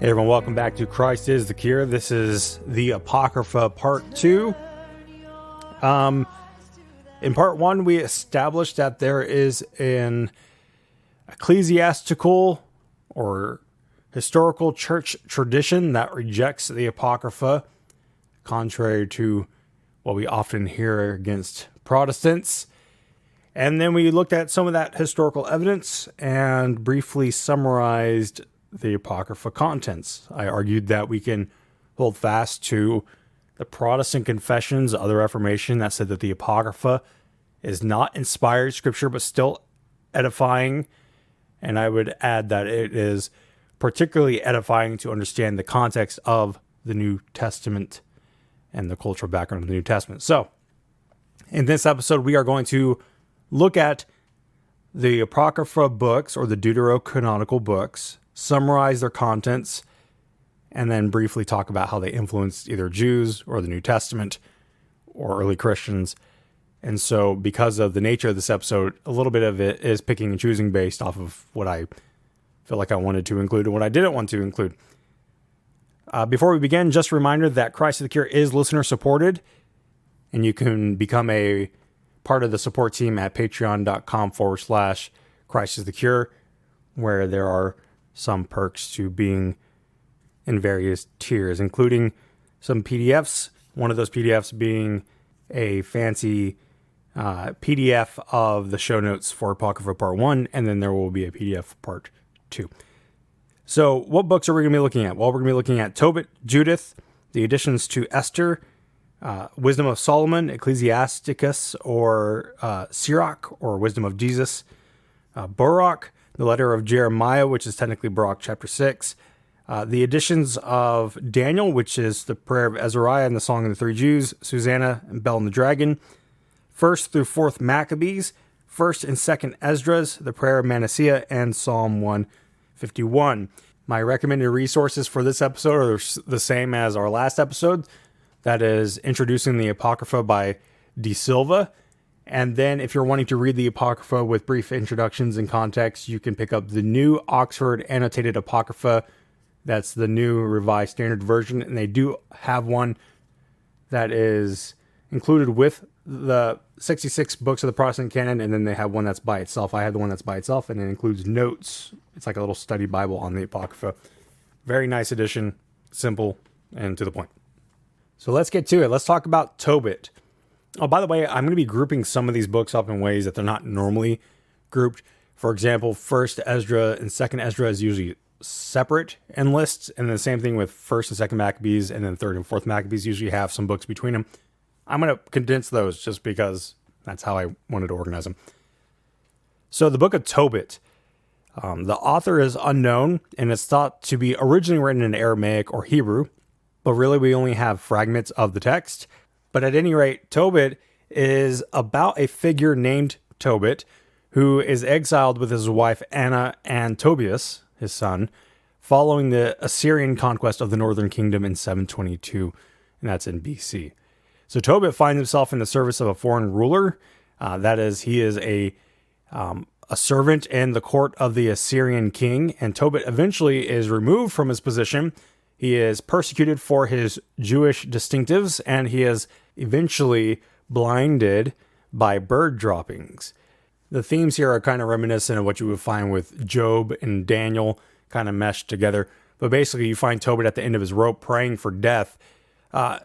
Hey everyone, welcome back to Christ is the Cure. This is the Apocrypha Part 2. In Part 1, we established that there is an ecclesiastical or historical church tradition that rejects the Apocrypha, contrary to what we often hear against Protestants. And then we looked at some of that historical evidence and briefly summarized the Apocrypha contents. I argued that we can hold fast to the Protestant confessions of the Reformation that said that the Apocrypha is not inspired scripture, but still edifying. And I would add that it is particularly edifying to understand the context of the New Testament and the cultural background of the New Testament. So, in this episode, we are going to look at the Apocrypha books, or the Deuterocanonical books, summarize their contents, and then briefly talk about how they influenced either Jews or the New Testament or early Christians. And so, because of the nature of this episode, a little bit of it is picking and choosing based off of what I feel like I wanted to include and what I didn't want to include. Before we begin, just a reminder that Christ is the Cure is listener supported, and you can become a part of the support team at patreon.com/Christ is the Cure, where there are some perks to being in various tiers, including some PDFs. One of those PDFs being a fancy PDF of the show notes for Apocrypha Part 1, and then there will be a PDF Part 2. So what books are we going to be looking at? Well, we're going to be looking at Tobit, Judith, the additions to Esther, Wisdom of Solomon, Ecclesiasticus, or Sirach, or Wisdom of Jesus, Baruch, the letter of Jeremiah, which is technically Baruch chapter 6, the editions of Daniel, which is the prayer of Azariah and the Song of the Three Jews, Susanna and Bel and the Dragon, 1st through 4th Maccabees, 1st and 2nd Esdras, the prayer of Manasseh, and Psalm 151. My recommended resources for this episode are the same as our last episode. That is Introducing the Apocrypha by De Silva. And then if you're wanting to read the Apocrypha with brief introductions and context, you can pick up the new Oxford Annotated Apocrypha. That's the new Revised Standard Version. And they do have one that is included with the 66 books of the Protestant canon. And then they have one that's by itself. I have the one that's by itself, and it includes notes. It's like a little study Bible on the Apocrypha. Very nice edition, simple, and to the point. So let's get to it. Let's talk about Tobit. Oh, by the way, I'm going to be grouping some of these books up in ways that they're not normally grouped. For example, 1st Ezra and 2nd Ezra is usually separate in lists. And then the same thing with 1st and 2nd Maccabees, and then 3rd and 4th Maccabees usually have some books between them. I'm going to condense those just because that's how I wanted to organize them. So the book of Tobit, the author is unknown, and it's thought to be originally written in Aramaic or Hebrew, but really we only have fragments of the text. But at any rate, Tobit is about a figure named Tobit who is exiled with his wife Anna and Tobias, his son, following the Assyrian conquest of the northern kingdom in 722, and that's in BC. So Tobit finds himself in the service of a foreign ruler. That is, he is a servant in the court of the Assyrian king, and Tobit eventually is removed from his position. He is persecuted for his Jewish distinctives, and he is eventually blinded by bird droppings. The themes here are kind of reminiscent of what you would find with Job and Daniel kind of meshed together. But basically, you find Tobit at the end of his rope praying for death,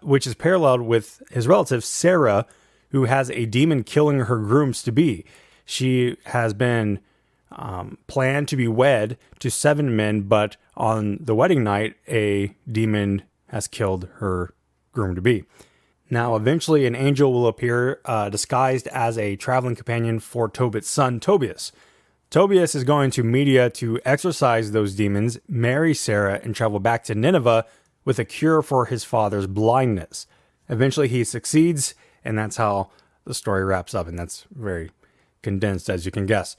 which is paralleled with his relative Sarah, who has a demon killing her grooms-to-be. She has been planned to be wed to 7 men, but on the wedding night, a demon has killed her groom-to-be. Now, eventually, an angel will appear disguised as a traveling companion for Tobit's son, Tobias. Tobias is going to Media to exorcise those demons, marry Sarah, and travel back to Nineveh with a cure for his father's blindness. Eventually, he succeeds, and that's how the story wraps up, and that's very condensed, as you can guess.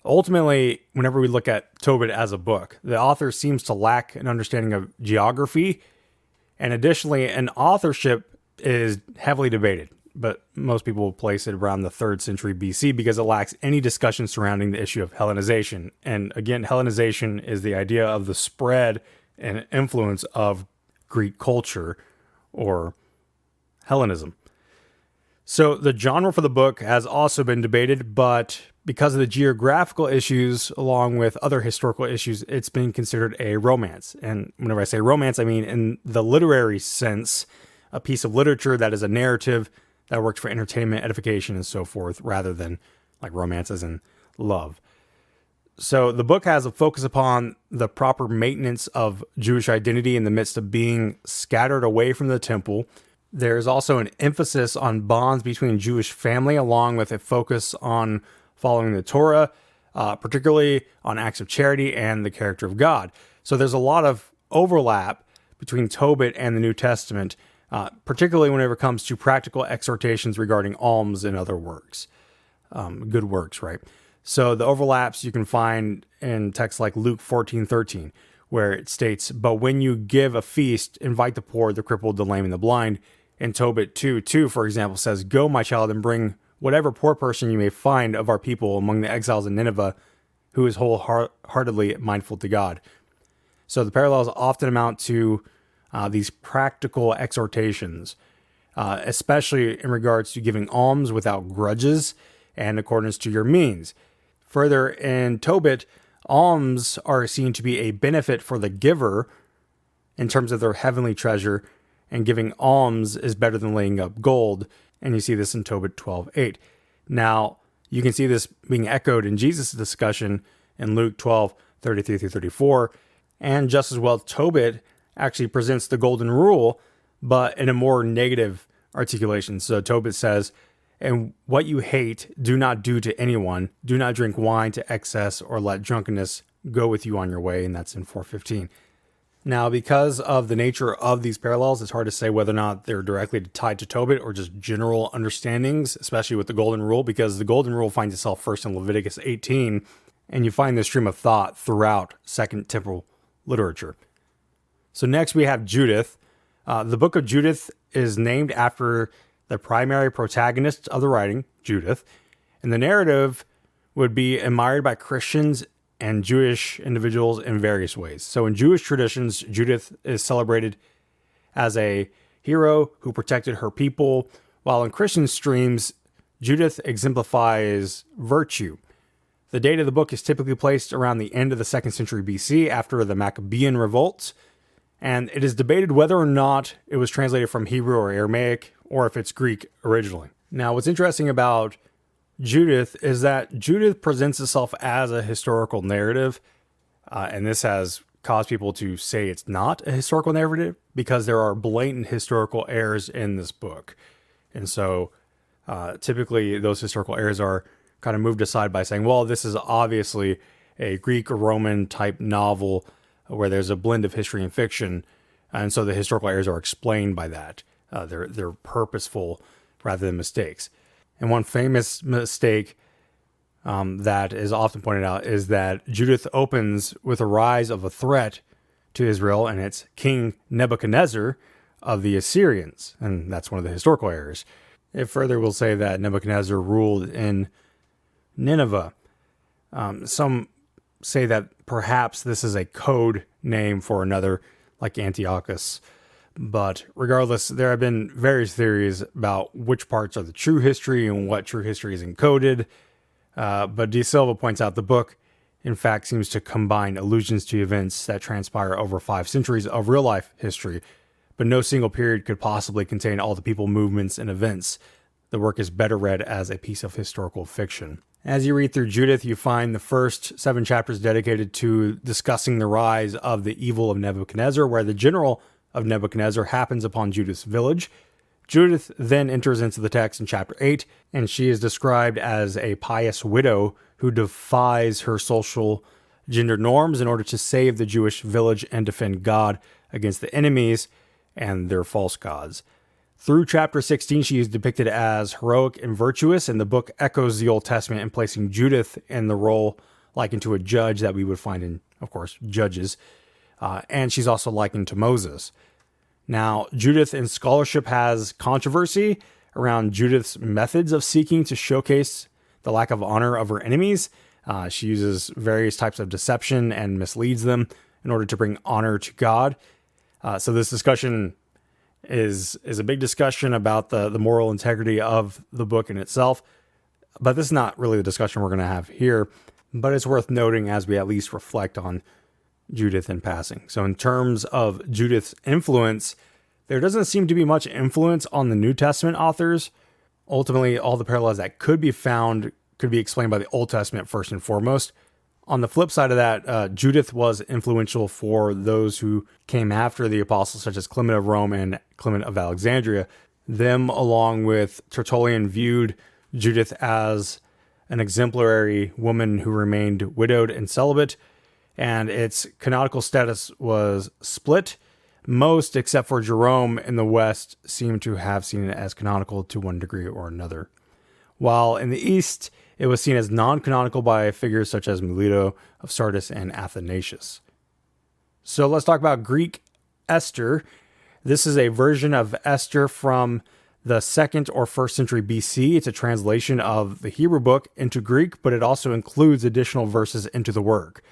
Ultimately, whenever we look at Tobit as a book, the author seems to lack an understanding of geography, and additionally, an authorship is heavily debated, but most people will place it around the 3rd century BC because it lacks any discussion surrounding the issue of Hellenization. And again, Hellenization is the idea of the spread an influence of Greek culture or Hellenism. So the genre for the book has also been debated, but because of the geographical issues along with other historical issues, it's been considered a romance. And whenever I say romance, I mean in the literary sense, a piece of literature that is a narrative that works for entertainment, edification, and so forth, rather than like romance as in love. So the book has a focus upon the proper maintenance of Jewish identity in the midst of being scattered away from the temple. There's also an emphasis on bonds between Jewish family, along with a focus on following the Torah, particularly on acts of charity and the character of God. So there's a lot of overlap between Tobit and the New Testament, particularly whenever it comes to practical exhortations regarding alms and other works, good works, right? So the overlaps you can find in texts like Luke 14:13, where it states, "But when you give a feast, invite the poor, the crippled, the lame, and the blind." And Tobit 2:2, for example, says, "Go, my child, and bring whatever poor person you may find of our people among the exiles in Nineveh, who is wholeheartedly mindful to God." So the parallels often amount to these practical exhortations, especially in regards to giving alms without grudges and accordance to your means. Further, in Tobit, alms are seen to be a benefit for the giver in terms of their heavenly treasure, and giving alms is better than laying up gold. And you see this in Tobit 12:8. Now, you can see this being echoed in Jesus' discussion in Luke 12:33 through 34. And just as well, Tobit actually presents the golden rule, but in a more negative articulation. So Tobit says, "And what you hate, do not do to anyone. Do not drink wine to excess, or let drunkenness go with you on your way." And that's in 4:15. Now, because of the nature of these parallels, it's hard to say whether or not they're directly tied to Tobit or just general understandings, especially with the golden rule, because the golden rule finds itself first in Leviticus 18, and you find this stream of thought throughout Second Temple literature. So next we have Judith. The book of Judith is named after the primary protagonist of the writing, Judith, and the narrative would be admired by Christians and Jewish individuals in various ways. So in Jewish traditions, Judith is celebrated as a hero who protected her people, while in Christian streams, Judith exemplifies virtue. The date of the book is typically placed around the end of the 2nd century BC after the Maccabean revolt, and it is debated whether or not it was translated from Hebrew or Aramaic, or if it's Greek originally. Now, what's interesting about Judith is that Judith presents itself as a historical narrative, and this has caused people to say it's not a historical narrative because there are blatant historical errors in this book. And so typically those historical errors are kind of moved aside by saying, well, this is obviously a Greek or Roman type novel where there's a blend of history and fiction, and so the historical errors are explained by that. They're purposeful rather than mistakes. And one famous mistake that is often pointed out is that Judith opens with a rise of a threat to Israel, and it's King Nebuchadnezzar of the Assyrians, and that's one of the historical errors. It further will say that Nebuchadnezzar ruled in Nineveh. Some say that perhaps this is a code name for another, like Antiochus. But regardless, there have been various theories about which parts are the true history and what true history is encoded. But De Silva points out the book, in fact, seems to combine allusions to events that transpire over 5 centuries of real-life history, but no single period could possibly contain all the people, movements, and events. The work is better read as a piece of historical fiction. As you read through Judith, you find the first 7 chapters dedicated to discussing the rise of the evil of Nebuchadnezzar, where the general of Nebuchadnezzar happens upon Judith's village. Judith then enters into the text in chapter 8, and she is described as a pious widow who defies her social gender norms in order to save the Jewish village and defend God against the enemies and their false gods. Through chapter 16, she is depicted as heroic and virtuous, and the book echoes the Old Testament in placing Judith in the role likened to a judge that we would find in, of course, Judges. And she's also likened to Moses. Now, Judith in scholarship has controversy around Judith's methods of seeking to showcase the lack of honor of her enemies. She uses various types of deception and misleads them. in order to bring honor to God. So this discussion is a big discussion about the moral integrity of the book in itself. But this is not really the discussion we're going to have here. But it's worth noting as we at least reflect on Judith in passing. So in terms of Judith's influence, there doesn't seem to be much influence on the New Testament authors. Ultimately, all the parallels that could be found could be explained by the Old Testament first and foremost. On the flip side of that, Judith was influential for those who came after the apostles, such as Clement of Rome and Clement of Alexandria. Them, along with Tertullian, viewed Judith as an exemplary woman who remained widowed and celibate, and its canonical status was split. Most, except for Jerome in the West, seem to have seen it as canonical to one degree or another. While in the East, it was seen as non-canonical by figures such as Melito of Sardis and Athanasius. So let's talk about Greek Esther. This is a version of Esther from the 2nd or 1st century BC. It's a translation of the Hebrew book into Greek, but it also includes additional verses into the work.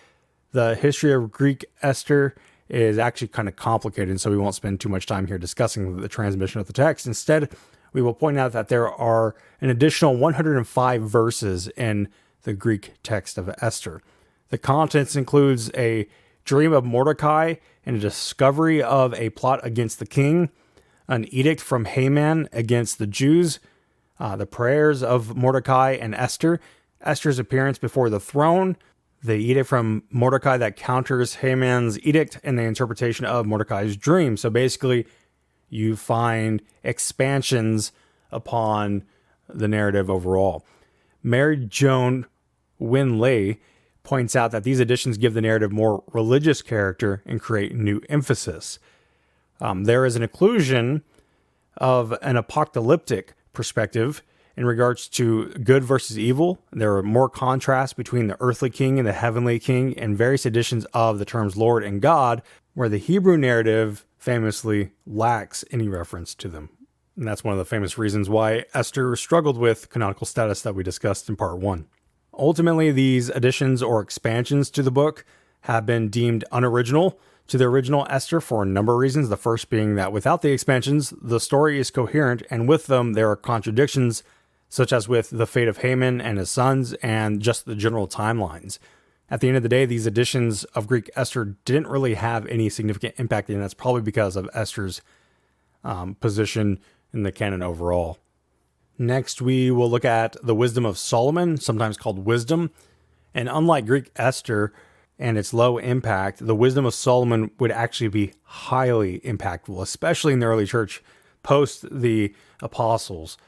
The history of Greek Esther is actually kind of complicated, so we won't spend too much time here discussing the transmission of the text. Instead, we will point out that there are an additional 105 verses in the Greek text of Esther. The contents includes a dream of Mordecai and a discovery of a plot against the king, an edict from Haman against the Jews, the prayers of Mordecai and Esther, Esther's appearance before the throne, the edict from Mordecai that counters Haman's edict, and the interpretation of Mordecai's dream. So basically, you find expansions upon the narrative overall. Mary Joan Winley points out that these additions give the narrative more religious character and create new emphasis. There is an inclusion of an apocalyptic perspective in regards to good versus evil. There are more contrasts between the earthly king and the heavenly king, and various editions of the terms Lord and God, where the Hebrew narrative famously lacks any reference to them. And that's one of the famous reasons why Esther struggled with canonical status that we discussed in part 1. Ultimately, these additions or expansions to the book have been deemed unoriginal to the original Esther for a number of reasons. The first being that without the expansions, the story is coherent, and with them there are contradictions, such as with the fate of Haman and his sons and just the general timelines. At the end of the day, these editions of Greek Esther didn't really have any significant impact, and that's probably because of Esther's position in the canon overall. Next, we will look at the Wisdom of Solomon, sometimes called Wisdom. And unlike Greek Esther and its low impact, the Wisdom of Solomon would actually be highly impactful, especially in the early church post the apostles.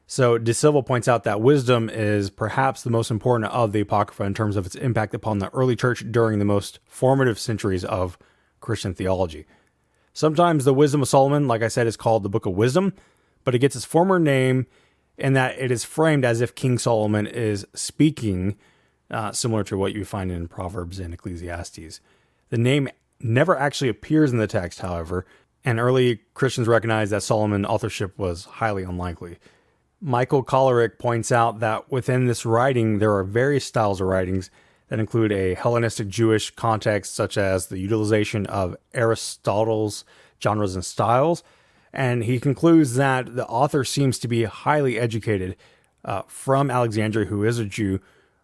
So De Silva points out that wisdom is perhaps the most important of the Apocrypha in terms of its impact upon the early church during the most formative centuries of Christian theology. Sometimes the Wisdom of Solomon, like I said, is called the Book of Wisdom, but it gets its former name in that it is framed as if King Solomon is speaking, similar to what you find in Proverbs and Ecclesiastes. The name never actually appears in the text, however, and early Christians recognized that Solomon authorship was highly unlikely. Michael Kollerick points out that within this writing, there are various styles of writings that include a Hellenistic Jewish context, such as the utilization of Aristotle's genres and styles. And he concludes that the author seems to be highly educated from Alexandria, who is a Jew,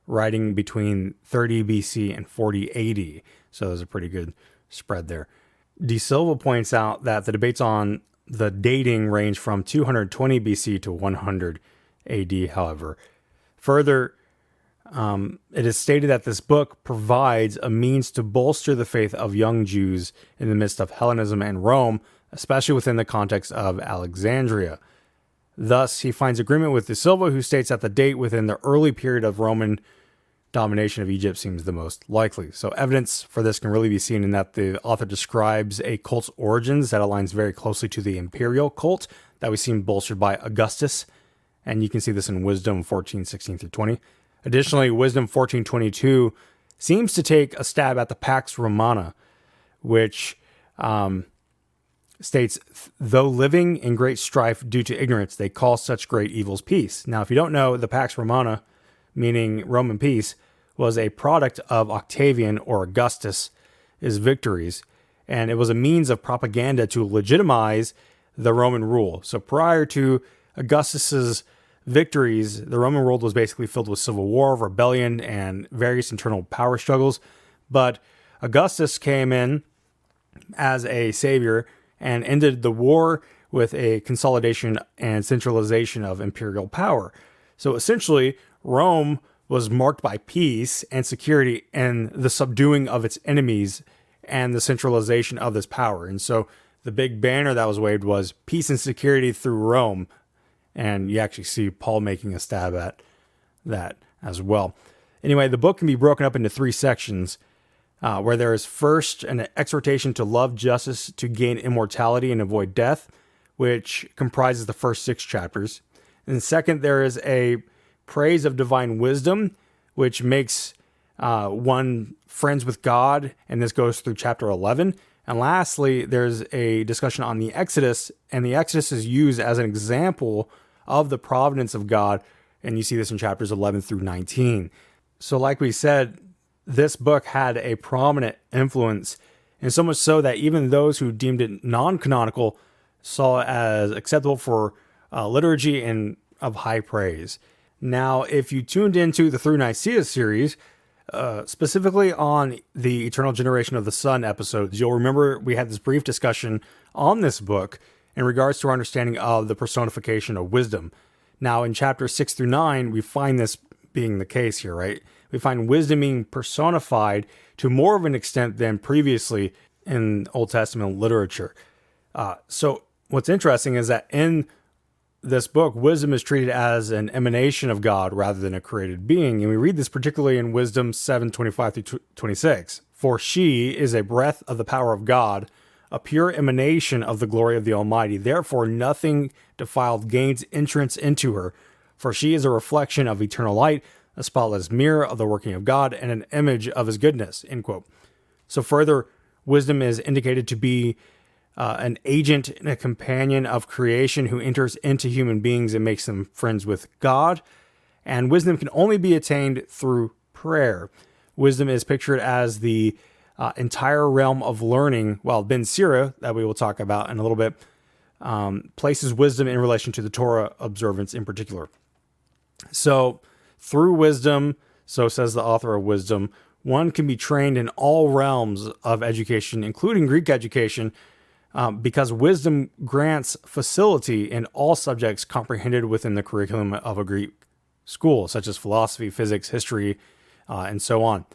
writing between 30 BC and 40 AD. So there's a pretty good spread there. De Silva points out that the debates on the dating range from 220 BC to 100 AD, however. Further, it is stated that this book provides a means to bolster the faith of young Jews in the midst of Hellenism and Rome, especially within the context of Alexandria. Thus, he finds agreement with De Silva, who states that the date within the early period of Roman domination of Egypt seems the most likely. So evidence for this can really be seen in that the author describes a cult's origins that aligns very closely to the imperial cult that we see bolstered by Augustus. And you can see this in Wisdom 14:16 through 20. Additionally, Wisdom 14:22 seems to take a stab at the Pax Romana, which states, though living in great strife due to ignorance, they call such great evils peace. Now, if you don't know, the Pax Romana, meaning Roman peace, was a product of Octavian or Augustus. his victories, and it was a means of propaganda to legitimize the Roman rule. So prior to Augustus's victories, the Roman world was basically filled with civil war, rebellion, and various internal power struggles. But Augustus came in as a savior and ended the war with a consolidation and centralization of imperial power. So essentially, Rome was marked by peace and security and the subduing of its enemies and the centralization of this power. And so the big banner that was waved was peace and security through Rome. And you actually see Paul making a stab at that as well. Anyway, the book can be broken up into 3 sections, where there is first an exhortation to love justice, to gain immortality and avoid death, which comprises the first 6 chapters. And second, there is a praise of divine wisdom, which makes one friends with God, and this goes through chapter 11. And lastly, there's a discussion on the Exodus, and the Exodus is used as an example of the providence of God, and you see this in chapters 11 through 19. So like we said, this book had a prominent influence, and so much so that even those who deemed it non-canonical saw it as acceptable for liturgy and of high praise. Now, if you tuned into the Through Nicaea series, specifically on the Eternal Generation of the Son episodes, you'll remember we had this brief discussion on this book in regards to our understanding of the personification of wisdom. Now, in chapters 6 through 9, we find this being the case here, right? We find wisdom being personified to more of an extent than previously in Old Testament literature. So what's interesting is that in this book, wisdom is treated as an emanation of God rather than a created being. And we read this particularly in Wisdom 7:25 through 26. For she is a breath of the power of God, a pure emanation of the glory of the Almighty. Therefore, nothing defiled gains entrance into her. For she is a reflection of eternal light, a spotless mirror of the working of God, and an image of his goodness. End quote. So further, wisdom is indicated to be an agent and a companion of creation who enters into human beings and makes them friends with God. And wisdom can only be attained through prayer. Wisdom is pictured as the entire realm of learning, while Ben Sirach, that we will talk about in a little bit, places wisdom in relation to the Torah observance in particular. So through wisdom, so says the author of Wisdom, one can be trained in all realms of education, including Greek education, because wisdom grants facility in all subjects comprehended within the curriculum of a Greek school, such as philosophy, physics, history, and so on.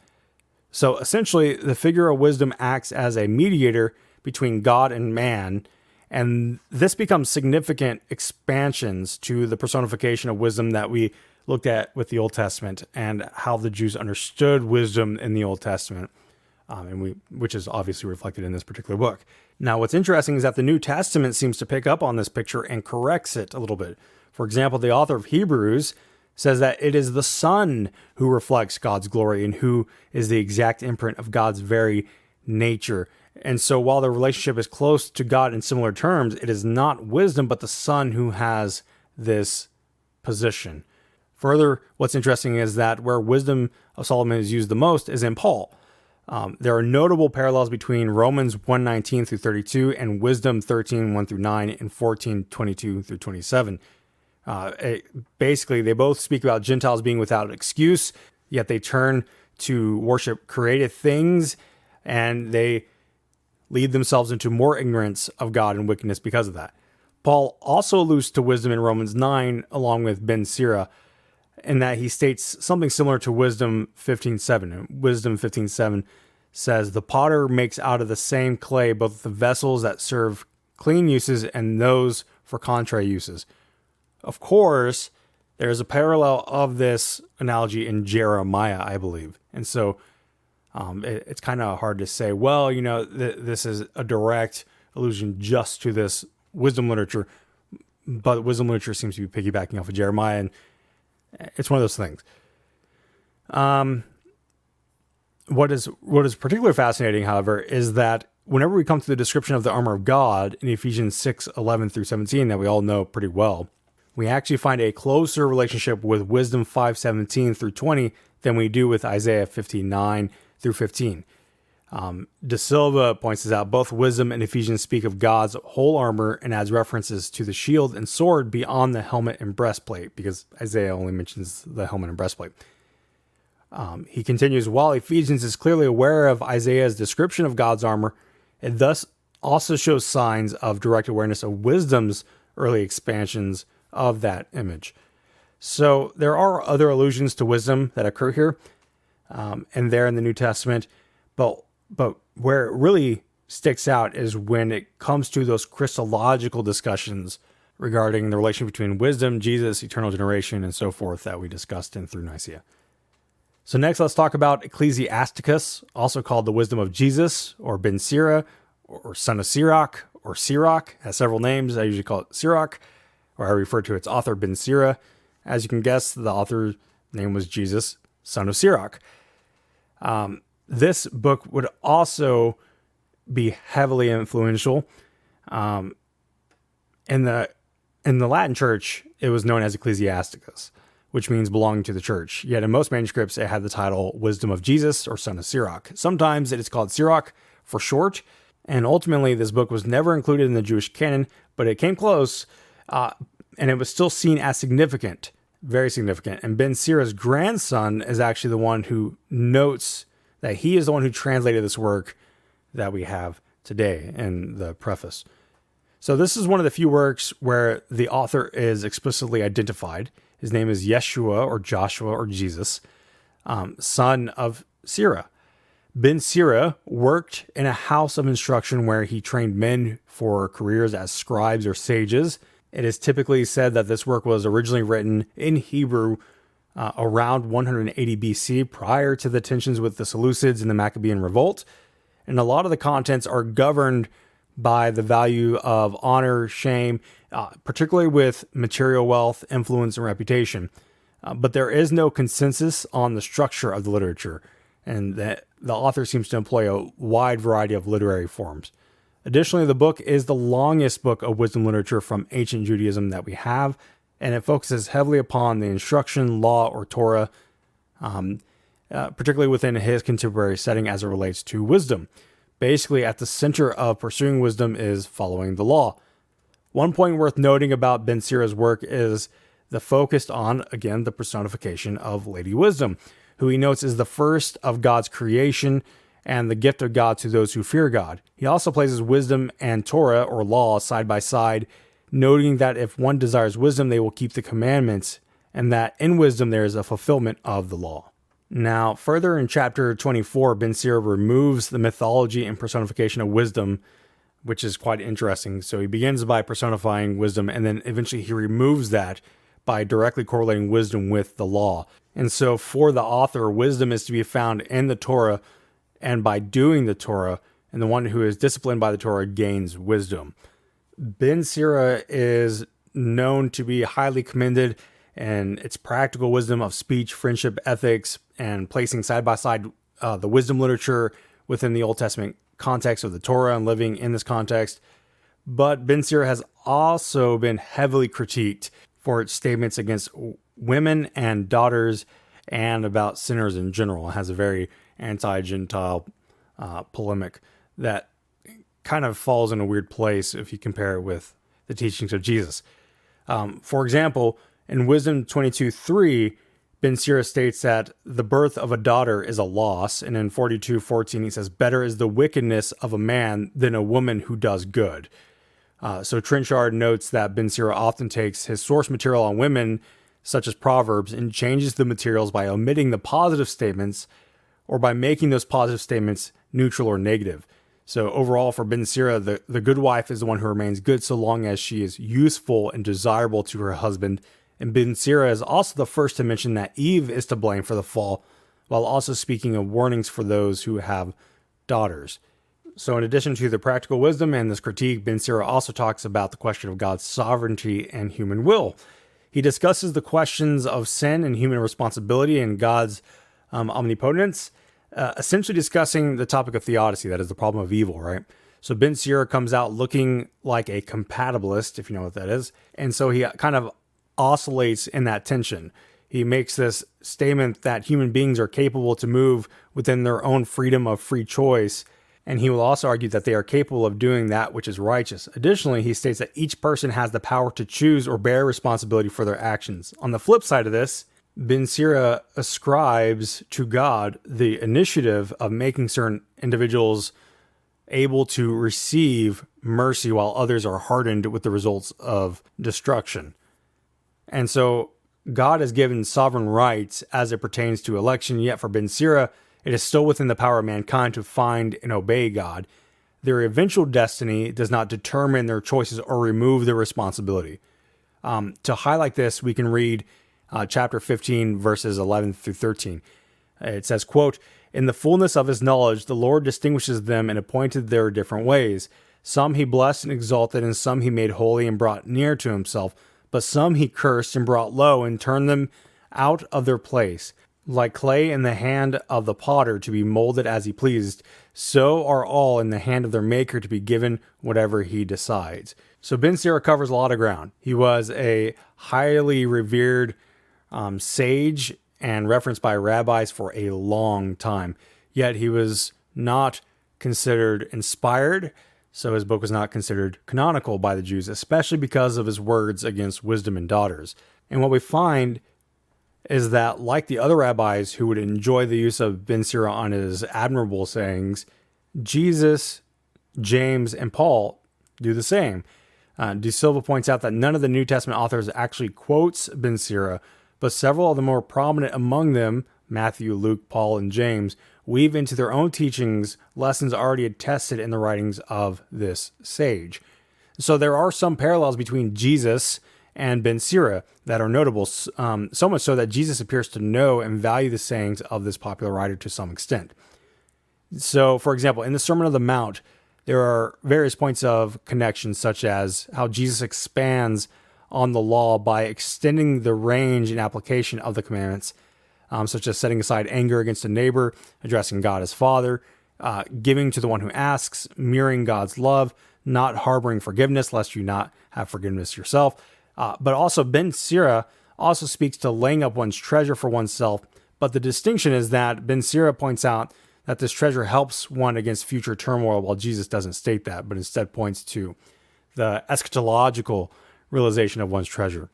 So essentially, the figure of wisdom acts as a mediator between God and man, and this becomes significant expansions to the personification of wisdom that we looked at with the Old Testament and how the Jews understood wisdom in the Old Testament, which is obviously reflected in this particular book. Now, what's interesting is that the New Testament seems to pick up on this picture and corrects it a little bit. For example, the author of Hebrews says that it is the Son who reflects God's glory and who is the exact imprint of God's very nature. And so while the relationship is close to God in similar terms, it is not wisdom, but the Son who has this position. Further, what's interesting is that where wisdom of Solomon is used the most is in Paul. There are notable parallels between Romans 1:19 through 32 and Wisdom 13:1 through 9 and 14:22 through 27. Basically, they both speak about Gentiles being without excuse, yet they turn to worship created things, and they lead themselves into more ignorance of God and wickedness because of that. Paul also alludes to wisdom in Romans 9, along with Ben Sirach, in that he states something similar to Wisdom 15:7. Wisdom 15:7 says, "The potter makes out of the same clay both the vessels that serve clean uses and those for contrary uses." Of course, there's a parallel of this analogy in Jeremiah, I believe. And so it's kind of hard to say, well, this is a direct allusion just to this wisdom literature, but wisdom literature seems to be piggybacking off of Jeremiah, and it's one of those things. What is particularly fascinating, however, is that whenever we come to the description of the armor of God in Ephesians 6:11 through 17, that we all know pretty well, we actually find a closer relationship with Wisdom 5:17 through 20 than we do with Isaiah 59 through 15. De Silva points this out. Both wisdom and Ephesians speak of God's whole armor and adds references to the shield and sword beyond the helmet and breastplate, because Isaiah only mentions the helmet and breastplate. He continues, while Ephesians is clearly aware of Isaiah's description of God's armor, it thus also shows signs of direct awareness of wisdom's early expansions of that image. So there are other allusions to wisdom that occur here and there in the New Testament, but where it really sticks out is when it comes to those Christological discussions regarding the relation between wisdom, Jesus, eternal generation, and so forth that we discussed in through Nicaea. So next, let's talk about Ecclesiasticus, also called the Wisdom of Jesus, or Ben Sira, or son of Sirach, or Sirach, has several names. I usually call it Sirach, or I refer to its author, Ben Sira. As you can guess, the author's name was Jesus, son of Sirach. This book would also be heavily influential. In the Latin Church, it was known as Ecclesiasticus, which means belonging to the church. Yet in most manuscripts, it had the title Wisdom of Jesus or Son of Sirach. Sometimes it is called Sirach for short, and ultimately this book was never included in the Jewish canon, but it came close, and it was still seen as significant, very significant. And Ben Sira's grandson is actually the one who notes that he is the one who translated this work that we have today in the preface. So this is one of the few works where the author is explicitly identified. His name is Yeshua or Joshua or Jesus, son of Sira. Ben Sira worked in a house of instruction where he trained men for careers as scribes or sages. It is typically said that this work was originally written in Hebrew around 180 BC, prior to the tensions with the Seleucids and the Maccabean revolt. And a lot of the contents are governed by the value of honor, shame, particularly with material wealth, influence, and reputation. But there is no consensus on the structure of the literature, and the author seems to employ a wide variety of literary forms. Additionally, the book is the longest book of wisdom literature from ancient Judaism that we have, and it focuses heavily upon the instruction, law, or Torah, particularly within his contemporary setting as it relates to wisdom. Basically, at the center of pursuing wisdom is following the law. One point worth noting about Ben Sira's work is the focus on, again, the personification of Lady Wisdom, who he notes is the first of God's creation and the gift of God to those who fear God. He also places wisdom and Torah, or law, side by side, noting that if one desires wisdom, they will keep the commandments, and that in wisdom there is a fulfillment of the law. Now, further in chapter 24, Ben Sira removes the mythology and personification of wisdom, which is quite interesting. So he begins by personifying wisdom, and then eventually he removes that by directly correlating wisdom with the law. And so for the author, wisdom is to be found in the Torah, and by doing the Torah, and the one who is disciplined by the Torah gains wisdom. Ben Sira is known to be highly commended in its practical wisdom of speech, friendship, ethics, and placing side by side the wisdom literature within the Old Testament context of the Torah and living in this context. But Ben Sira has also been heavily critiqued for its statements against women and daughters and about sinners in general. It has a very anti-Gentile polemic that kind of falls in a weird place if you compare it with the teachings of Jesus. For example, in Wisdom 22:3, Ben Sira states that the birth of a daughter is a loss, and in 42:14 he says, better is the wickedness of a man than a woman who does good. So Trenchard notes that Ben Sira often takes his source material on women, such as Proverbs, and changes the materials by omitting the positive statements or by making those positive statements neutral or negative. So overall, for Ben Sira, the good wife is the one who remains good so long as she is useful and desirable to her husband. And Ben Sira is also the first to mention that Eve is to blame for the fall, while also speaking of warnings for those who have daughters. So in addition to the practical wisdom and this critique, Ben Sira also talks about the question of God's sovereignty and human will. He discusses the questions of sin and human responsibility and God's omnipotence, essentially discussing the topic of theodicy, that is the problem of evil, right? So Ben Sira comes out looking like a compatibilist, if you know what that is. And so he kind of oscillates in that tension. he makes this statement that human beings are capable to move within their own freedom of free choice, and he will also argue that they are capable of doing that which is righteous. Additionally, he states that each person has the power to choose or bear responsibility for their actions. On the flip side of this, Ben Sira ascribes to God the initiative of making certain individuals able to receive mercy while others are hardened with the results of destruction. And so God has given sovereign rights as it pertains to election, yet for Ben Sira, it is still within the power of mankind to find and obey God. Their eventual destiny does not determine their choices or remove their responsibility. To highlight this, we can read chapter 15, verses 11 through 13. It says, quote, "In the fullness of his knowledge, the Lord distinguishes them and appointed their different ways. Some he blessed and exalted, and some he made holy and brought near to himself. But some he cursed and brought low and turned them out of their place. Like clay in the hand of the potter to be molded as he pleased, so are all in the hand of their maker to be given whatever he decides." So Ben Sira covers a lot of ground. He was a highly revered sage and referenced by rabbis for a long time. Yet he was not considered inspired, so his book was not considered canonical by the Jews, especially because of his words against wisdom and daughters. And what we find is that, like the other rabbis who would enjoy the use of Ben Sira on his admirable sayings, Jesus, James, and Paul do the same. De Silva points out that none of the New Testament authors actually quotes Ben Sira, but several of the more prominent among them, Matthew, Luke, Paul, and James, weave into their own teachings lessons already attested in the writings of this sage. So there are some parallels between Jesus and Ben Sira that are notable, so much so that Jesus appears to know and value the sayings of this popular writer to some extent. So, for example, in the Sermon on the Mount, there are various points of connection, such as how Jesus expands on the law by extending the range and application of the commandments, such as setting aside anger against a neighbor, addressing God as Father, giving to the one who asks, mirroring God's love, not harboring forgiveness, lest you not have forgiveness yourself. But also Ben Sira also speaks to laying up one's treasure for oneself. But the distinction is that Ben Sira points out that this treasure helps one against future turmoil, while Jesus doesn't state that, but instead points to the eschatological realization of one's treasure.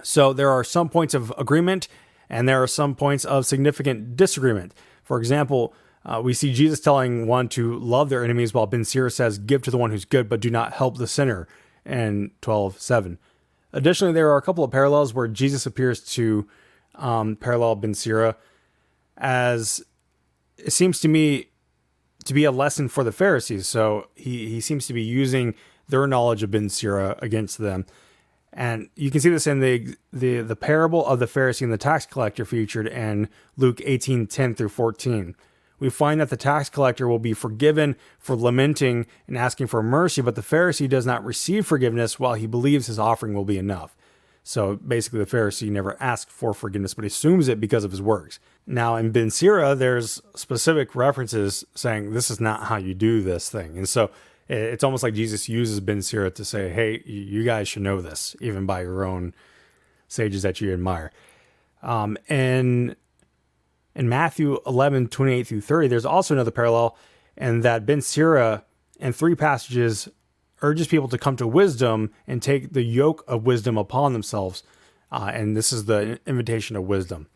So there are some points of agreement, and there are some points of significant disagreement. For example, we see Jesus telling one to love their enemies, while Ben Sira says, "Give to the one who's good, but do not help the sinner," in 12:7. Additionally, there are a couple of parallels where Jesus appears to parallel Ben Sira, as it seems to me to be a lesson for the Pharisees. So he seems to be using their knowledge of Ben Sira against them. And you can see this in the parable of the Pharisee and the tax collector featured in Luke 18:10 through 14. We find that the tax collector will be forgiven for lamenting and asking for mercy, but the Pharisee does not receive forgiveness while he believes his offering will be enough. So basically the Pharisee never asks for forgiveness, but assumes it because of his works. Now in Ben Sira, there's specific references saying this is not how you do this thing. And so it's almost like Jesus uses Ben Sira to say, hey, you guys should know this, even by your own sages that you admire. And in Matthew 11:28 through 30, there's also another parallel, and that Ben Sira in 3 passages urges people to come to wisdom and take the yoke of wisdom upon themselves. And this is the invitation of wisdom.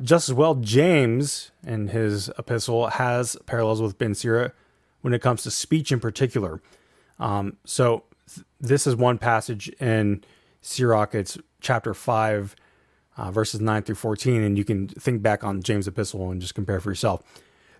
Just as well, James in his epistle has parallels with Ben Sira when it comes to speech in particular. So this is one passage in Sirach. It's chapter 5, verses 9 through 14, and you can think back on James' epistle and just compare for yourself.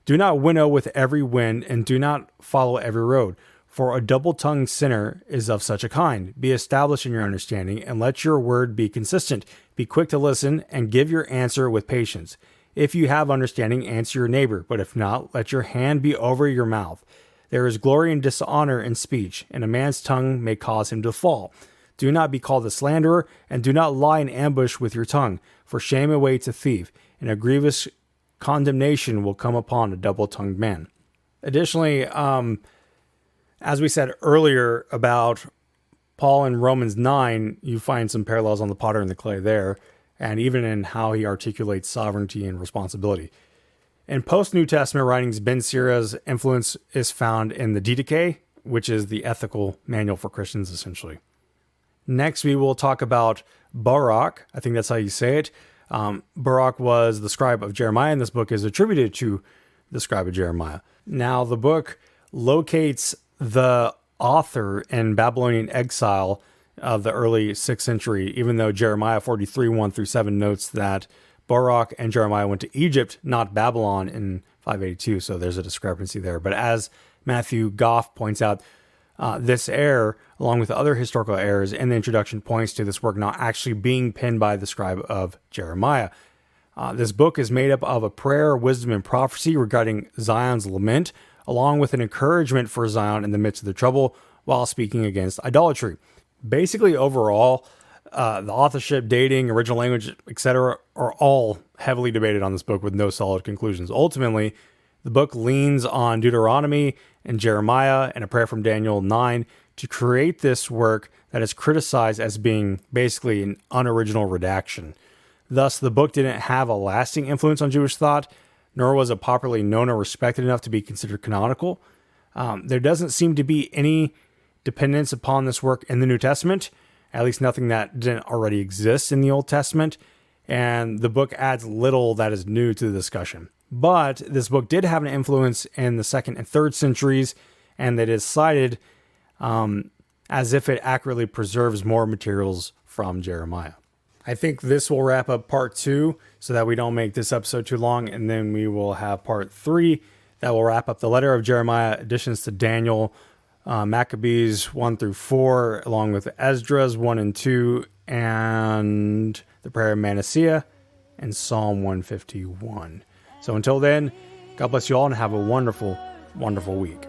"Do not winnow with every wind, and do not follow every road, for a double-tongued sinner is of such a kind. Be established in your understanding, and let your word be consistent. Be quick to listen, and give your answer with patience. If you have understanding, answer your neighbor, but if not, let your hand be over your mouth. There is glory and dishonor in speech, and a man's tongue may cause him to fall. Do not be called a slanderer, and do not lie in ambush with your tongue, for shame awaits a thief, and a grievous condemnation will come upon a double-tongued man." Additionally, as we said earlier about Paul in Romans 9, you find some parallels on the potter and the clay there. and even in how he articulates sovereignty and responsibility. In post-New Testament writings, Ben Sira's influence is found in the Didache, which is the ethical manual for Christians, essentially. Next, we will talk about Baruch. I think that's how you say it. Baruch was the scribe of Jeremiah, and this book is attributed to the scribe of Jeremiah. Now, the book locates the author in Babylonian exile of the early 6th century, even though Jeremiah 43, 1-7 notes that Baruch and Jeremiah went to Egypt, not Babylon, in 582, so there's a discrepancy there. But as Matthew Goff points out, this error, along with other historical errors in the introduction, points to this work not actually being penned by the scribe of Jeremiah. This book is made up of a prayer, wisdom, and prophecy regarding Zion's lament, along with an encouragement for Zion in the midst of the trouble while speaking against idolatry. Basically, overall, the authorship, dating, original language, etc. are all heavily debated on this book with no solid conclusions. Ultimately, the book leans on Deuteronomy and Jeremiah and a prayer from Daniel 9 to create this work that is criticized as being basically an unoriginal redaction. Thus, the book didn't have a lasting influence on Jewish thought, nor was it popularly known or respected enough to be considered canonical. There doesn't seem to be any dependence upon this work in the New Testament, at least nothing that didn't already exist in the Old Testament, and the book adds little that is new to the discussion. But this book did have an influence in the 2nd and 3rd centuries, and it is cited as if it accurately preserves more materials from Jeremiah. I think this will wrap up part 2 so that we don't make this episode too long, and then we will have part 3 that will wrap up the letter of Jeremiah, additions to Daniel, Maccabees 1-4, along with Esdras 1 and 2, and the prayer of Manasseh, and Psalm 151. So until then, God bless you all and have a wonderful, wonderful week.